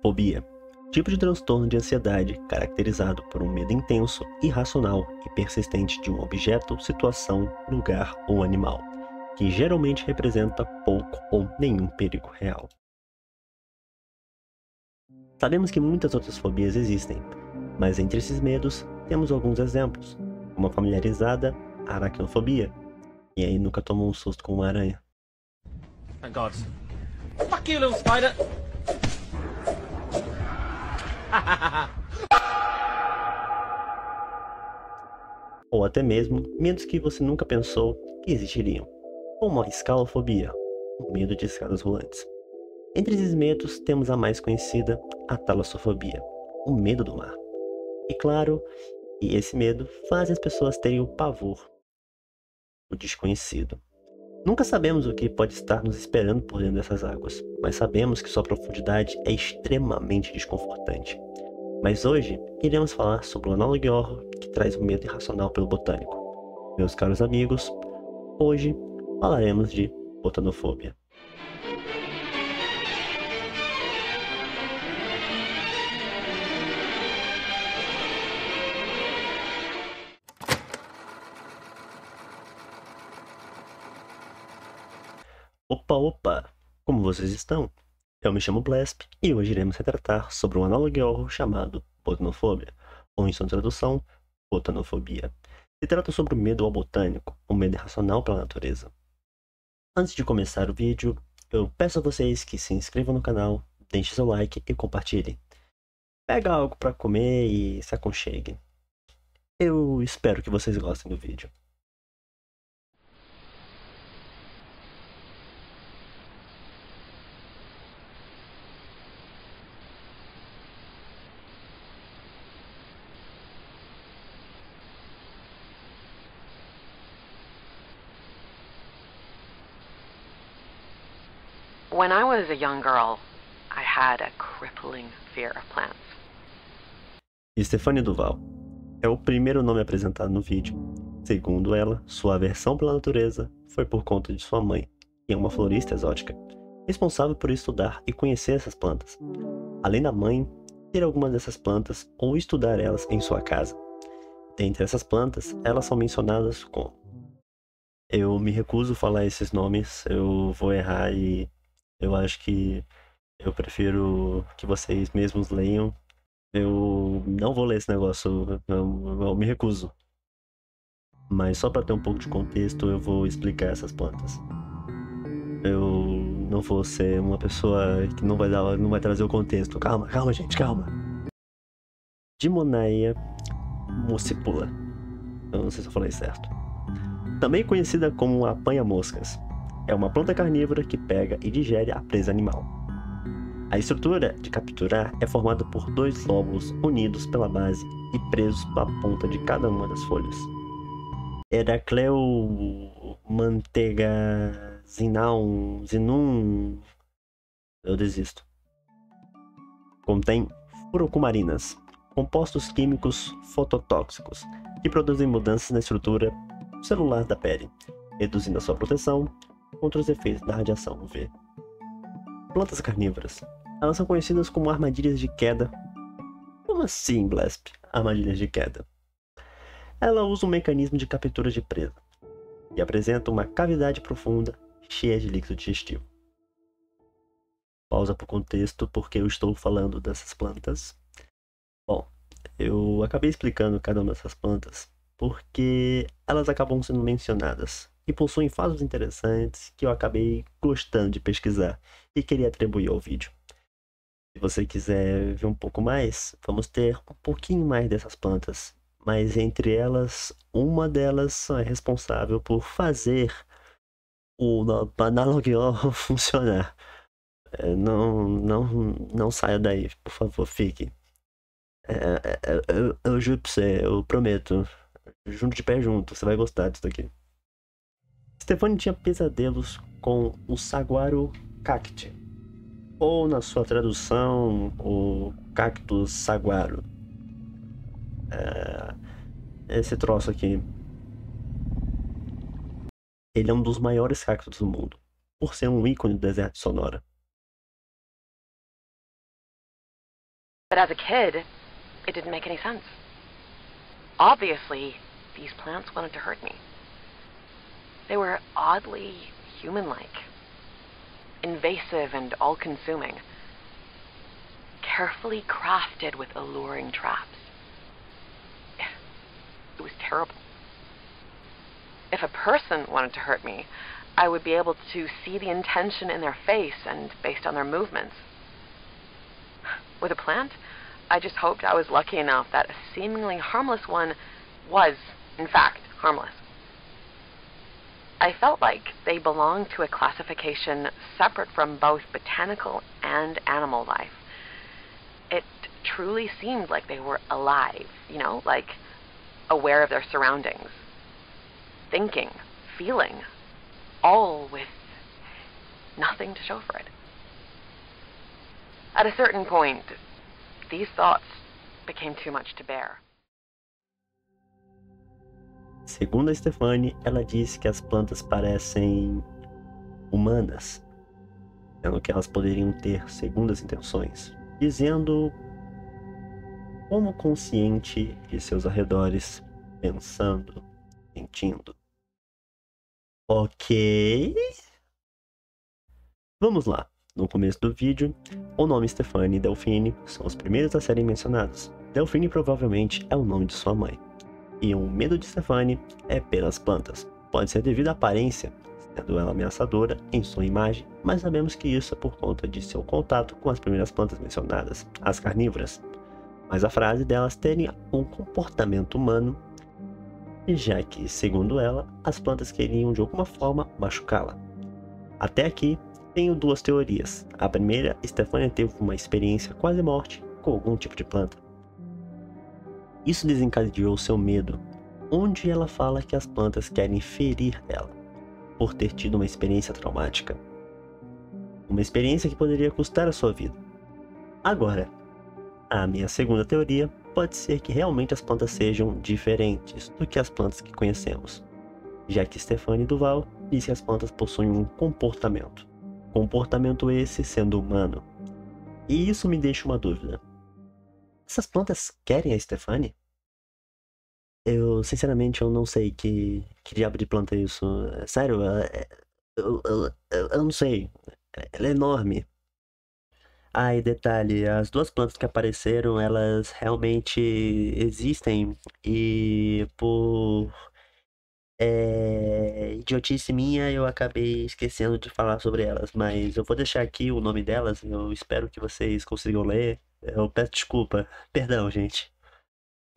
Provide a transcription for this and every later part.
Fobia. Tipo de transtorno de ansiedade caracterizado por um medo intenso, irracional e persistente de um objeto, situação, lugar ou animal, que geralmente representa pouco ou nenhum perigo real. Sabemos que muitas outras fobias existem, mas entre esses medos temos alguns exemplos, como a familiarizada aracnofobia. E aí nunca tomou um susto com uma aranha. Thank God. Fuck you, little spider! Ou até mesmo medos que você nunca pensou que existiriam, como a escalofobia, o medo de escadas rolantes. Entre esses medos temos a mais conhecida, a talassofobia, o medo do mar. E claro, e esse medo faz as pessoas terem o pavor, o desconhecido. Nunca sabemos o que pode estar nos esperando por dentro dessas águas, mas sabemos que sua profundidade é extremamente desconfortante. Mas hoje, iremos falar sobre o Analog Horror que traz um medo irracional pelo botânico. Meus caros amigos, hoje falaremos de botanofobia. Opa, opa! Como vocês estão? Eu me chamo Blesp e hoje iremos retratar sobre um Analog Horror chamado botanofobia, ou em sua tradução, botanofobia. Se trata sobre o medo ao botânico, o medo irracional pela natureza. Antes de começar o vídeo, eu peço a vocês que se inscrevam no canal, deixem seu like e compartilhem. Pega algo para comer e se aconchegue. Eu espero que vocês gostem do vídeo. When I was a young girl, I had a crippling fear of plants. Stefanie Duval é o primeiro nome apresentado no vídeo. Segundo ela, sua aversão pela natureza foi por conta de sua mãe, que é uma florista exótica, responsável por estudar e conhecer essas plantas. Além da mãe, ter algumas dessas plantas ou estudar elas em sua casa. Dentre essas plantas, elas são mencionadas como... Eu me recuso a falar esses nomes, eu vou errar e eu acho que eu prefiro que vocês mesmos leiam. Eu não vou ler esse negócio, eu me recuso. Mas só para ter um pouco de contexto, eu vou explicar essas plantas. Eu não vou ser uma pessoa que não vai trazer o contexto. Calma, gente, calma. Dimonaea muscipula. Eu não sei se eu falei certo. Também conhecida como apanha-moscas. É uma planta carnívora que pega e digere a presa animal. A estrutura de capturar é formada por dois lóbulos unidos pela base e presos à ponta de cada uma das folhas. Zinum... Eu desisto. Contém furocumarinas, compostos químicos fototóxicos, que produzem mudanças na estrutura celular da pele, reduzindo a sua proteção contra os efeitos da radiação UV. Plantas carnívoras. Elas são conhecidas como armadilhas de queda. Como assim, Blesp? Armadilhas de queda. Ela usa um mecanismo de captura de presa e apresenta uma cavidade profunda cheia de líquido digestivo. Pausa para o contexto porque eu estou falando dessas plantas. Bom, eu acabei explicando cada uma dessas plantas porque elas acabam sendo mencionadas e possuem fatos interessantes que eu acabei gostando de pesquisar e queria atribuir ao vídeo. Se você quiser ver um pouco mais, vamos ter um pouquinho mais dessas plantas, mas entre elas, uma delas é responsável por fazer o Analog Horror funcionar. Não saia daí, por favor, fique. Eu juro pra você, eu prometo. Junto de pé junto, você vai gostar disso daqui. Stefanie tinha pesadelos com o saguaro cacti, ou na sua tradução, o cactus saguaro. Esse troço aqui. Ele é um dos maiores cactos do mundo, por ser um ícone do deserto de Sonora. But as a kid, it didn't make any sense. Obviously, these plants wanted to hurt me. They were oddly human-like, invasive and all-consuming, carefully crafted with alluring traps. It was terrible. If a person wanted to hurt me, I would be able to see the intention in their face and based on their movements. With a plant, I just hoped I was lucky enough that a seemingly harmless one was, in fact, harmless. I felt like they belonged to a classification separate from both botanical and animal life. It truly seemed like they were alive, like aware of their surroundings, thinking, feeling, all with nothing to show for it. At a certain point, these thoughts became too much to bear. Segundo a Stephanie, ela disse que as plantas parecem humanas, sendo que elas poderiam ter segundas intenções, dizendo como consciente de seus arredores, pensando, sentindo. Ok? Vamos lá. No começo do vídeo, o nome Stephanie e Delphine são os primeiros a serem mencionados. Delphine provavelmente é o nome de sua mãe. E o medo de Stephanie é pelas plantas. Pode ser devido à aparência, sendo ela ameaçadora em sua imagem, mas sabemos que isso é por conta de seu contato com as primeiras plantas mencionadas, as carnívoras. Mas a frase delas terem um comportamento humano, já que, segundo ela, as plantas queriam de alguma forma machucá-la. Até aqui, tenho duas teorias. A primeira, Stephanie teve uma experiência quase morte com algum tipo de planta. Isso desencadeou seu medo, onde ela fala que as plantas querem ferir ela, por ter tido uma experiência traumática. Uma experiência que poderia custar a sua vida. Agora, a minha segunda teoria pode ser que realmente as plantas sejam diferentes do que as plantas que conhecemos, já que Stephanie Duval diz que as plantas possuem um comportamento. Comportamento esse sendo humano. E isso me deixa uma dúvida. Essas plantas querem a Stephanie? Sinceramente, eu não sei que diabo de planta é isso. Sério, eu não sei. Ela é enorme. Ah, e detalhe, as duas plantas que apareceram, elas realmente existem. E por idiotice minha, eu acabei esquecendo de falar sobre elas. Mas eu vou deixar aqui o nome delas. Eu espero que vocês consigam ler. Eu peço desculpa. Perdão, gente.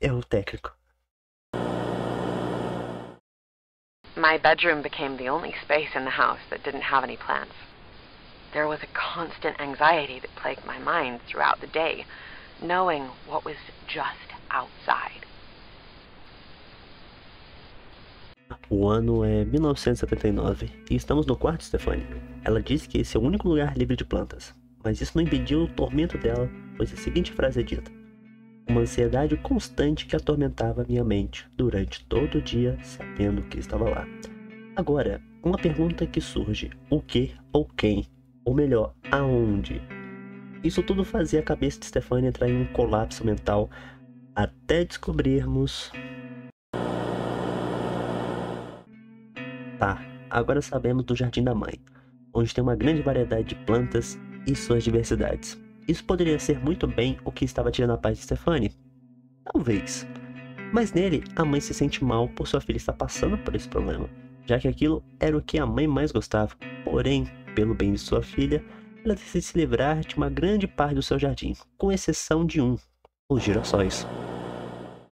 Erro técnico. My bedroom became the only space in the house that didn't have any plants. There was a constant anxiety that plagued my mind throughout the day, knowing what was just outside. O ano é 1979 e estamos no quarto de Stephanie. Ela disse que esse é o único lugar livre de plantas, mas isso não impediu o tormento dela, pois a seguinte frase é dita: uma ansiedade constante que atormentava minha mente durante todo o dia, sabendo que estava lá. Agora, uma pergunta que surge: o que ou quem? Ou melhor, aonde? Isso tudo fazia a cabeça de Stephanie entrar em um colapso mental até descobrirmos... Tá, agora sabemos do Jardim da Mãe, onde tem uma grande variedade de plantas e suas diversidades. Isso poderia ser muito bem o que estava tirando a paz de Stephanie? Talvez. Mas nele, a mãe se sente mal por sua filha estar passando por esse problema, já que aquilo era o que a mãe mais gostava. Porém, pelo bem de sua filha, ela decide se livrar de uma grande parte do seu jardim, com exceção de os girassóis.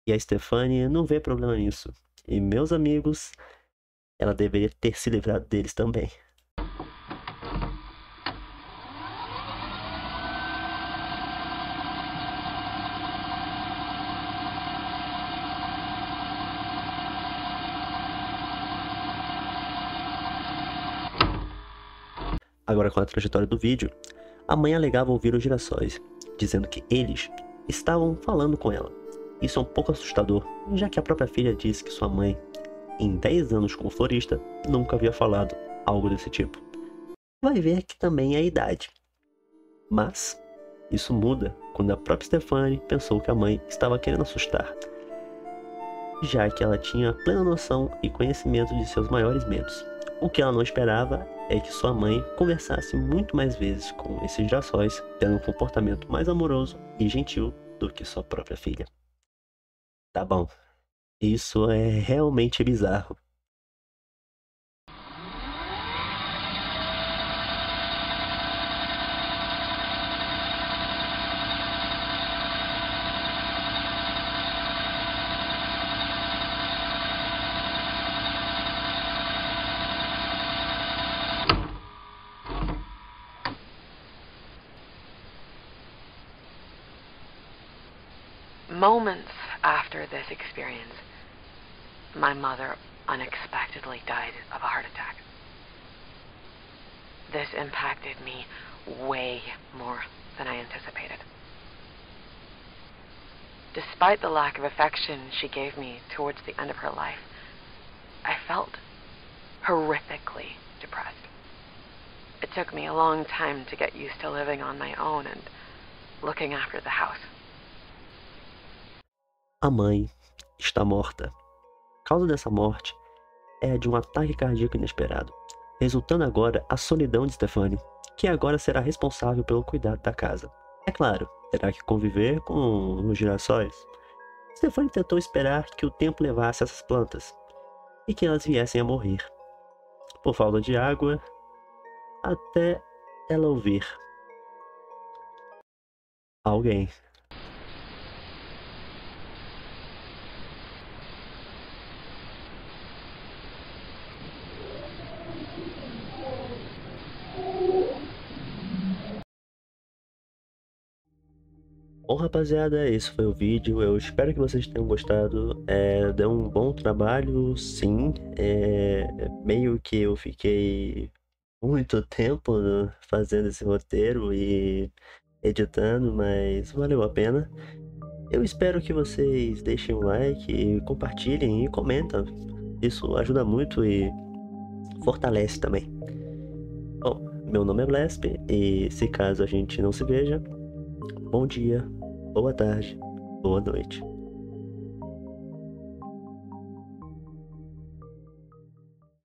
E a Stephanie não vê problema nisso. E meus amigos, ela deveria ter se livrado deles também. Agora, com a trajetória do vídeo, a mãe alegava ouvir os girassóis, dizendo que eles estavam falando com ela. Isso é um pouco assustador, já que a própria filha disse que sua mãe, em 10 anos como florista, nunca havia falado algo desse tipo. Vai ver que também é a idade. Mas, Isso muda quando a própria Stephanie pensou que a mãe estava querendo assustar, já que ela tinha plena noção e conhecimento de seus maiores medos. O que ela não esperava é que sua mãe conversasse muito mais vezes com esses girassóis, tendo um comportamento mais amoroso e gentil do que sua própria filha. Tá bom, isso é realmente bizarro. Moments after this experience, my mother unexpectedly died of a heart attack. This impacted me way more than I anticipated. Despite the lack of affection she gave me towards the end of her life, I felt horrifically depressed. It took me a long time to get used to living on my own and looking after the house. A mãe está morta. A causa dessa morte é a de um ataque cardíaco inesperado, resultando agora a solidão de Stephanie, que agora será responsável pelo cuidado da casa. É claro, terá que conviver com os girassóis. Stephanie tentou esperar que o tempo levasse essas plantas e que elas viessem a morrer, por falta de água, até ela ouvir alguém. Bom, rapaziada, esse foi o vídeo. Eu espero que vocês tenham gostado. Deu um bom trabalho, sim. Meio que eu fiquei muito tempo, né, fazendo esse roteiro e editando, mas valeu a pena. Eu espero que vocês deixem um like, e compartilhem e comentem. Isso ajuda muito e fortalece também. Bom, meu nome é Blesp e se caso a gente não se veja, bom dia, boa tarde, boa noite.